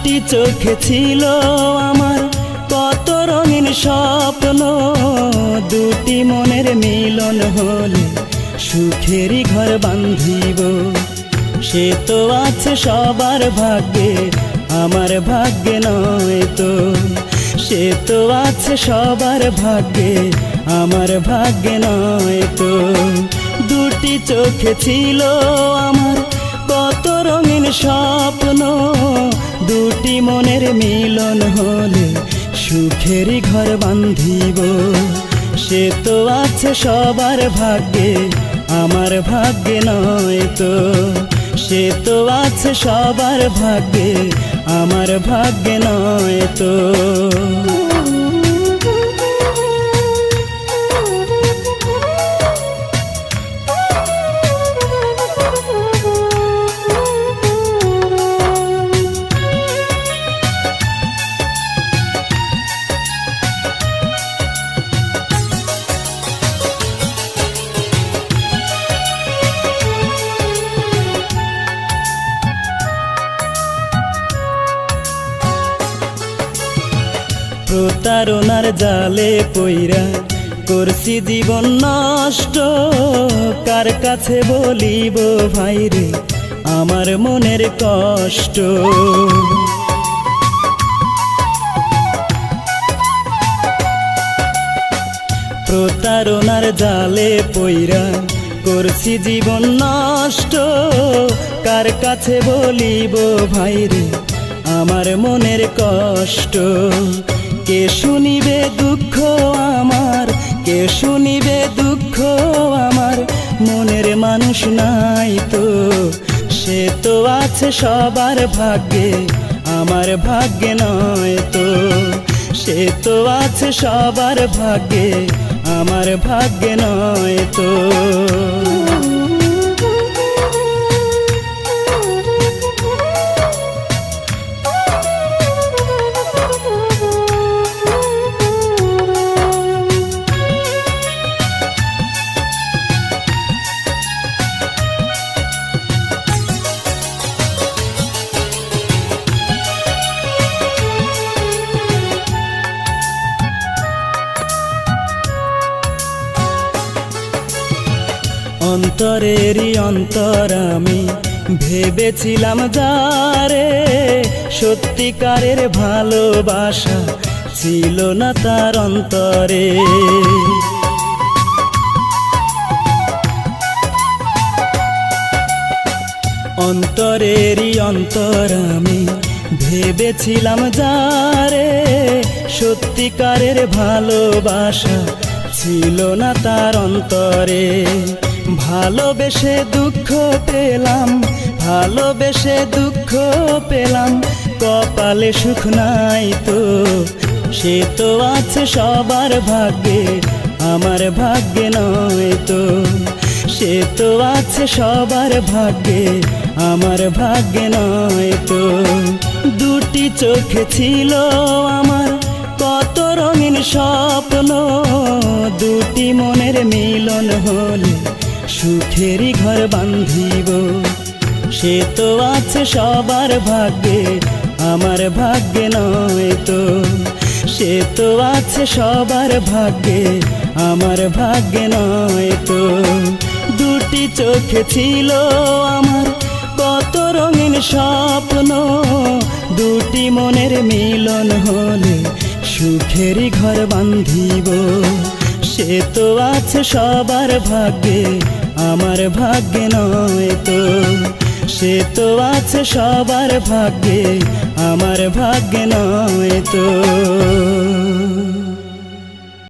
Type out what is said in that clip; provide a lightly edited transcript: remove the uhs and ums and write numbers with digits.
দুটি চোখে ছিল আমার কত রঙিন স্বপ্ন, দুটি মনের মিলন হলে সুখেরই ঘর বাঁধিব। সে তো আছে সবার ভাগ্যে, আমার ভাগ্যে নয় তো। সে তো আছে সবার ভাগ্যে, আমার ভাগ্যে নয় তো। দুটি চোখে ছিল আমার কত রঙিন স্বপ্ন, দুটি মনের মিলন হলে সুখেরই ঘর বাঁধিব। সে তো আছে সবার ভাগ্যে, আমার ভাগ্যে নয় তো। সে তো আছে সবার ভাগ্যে, আমার ভাগ্যে নয় তো। প্রতারণার জালে পইরা করছি জীবন নষ্ট, কার কাছে বলিব ভাইরে আমার মনের কষ্ট। প্রতারণার জালে পইরা করছি জীবন নষ্ট, কার কাছে বলিব ভাইরে আমার মনের কষ্ট। কে শুনিবে দুঃখ আমার, কে শুনিবে দুঃখ আমার, মনের মানুষ নাই তো। সে তো আছে সবার ভাগ্যে, আমার ভাগ্যে নয় তো। সে তো আছে সবার ভাগ্যে, আমার ভাগ্যে নয় তো। অন্তরেরই অন্তর আমি ভেবেছিলাম যারে, সত্যিকারের ভালোবাসা ছিল না তার অন্তরে। অন্তরেরই অন্তর আমি ভেবেছিলাম যারে, সত্যিকারের ভালোবাসা ছিল না তার অন্তরে। ভালোবেসে দুঃখ পেলাম, ভালোবেসে দুঃখ পেলাম, কপালে সুখ নাই তো। সে তো আছে সবার ভাগ্যে, আমার ভাগ্যে নয় তো। সে তো আছে সবার ভাগ্যে, আমার ভাগ্যে নয় তো। দুটি চোখে ছিল আমার কত রঙিন স্বপ্ন, দুটি মনের মিলন হলে সুখেরই ঘর বাঁধিব। সে তো আছে সবার ভাগ্যে, আমার ভাগ্যে নয় তো। সে তো আছে সবার ভাগ্যে, আমার ভাগ্যে নয় তো। দুটি চোখে ছিল আমার কত রঙিন স্বপ্ন, দুটি মনের মিলন হলে সুখেরই ঘর বাঁধিব। সে তো আছে সবার ভাগ্যে, আমার ভাগ্যে নয় তো। সে তো আছে সবার ভাগ্যে, আমার ভাগ্যে নয় তো।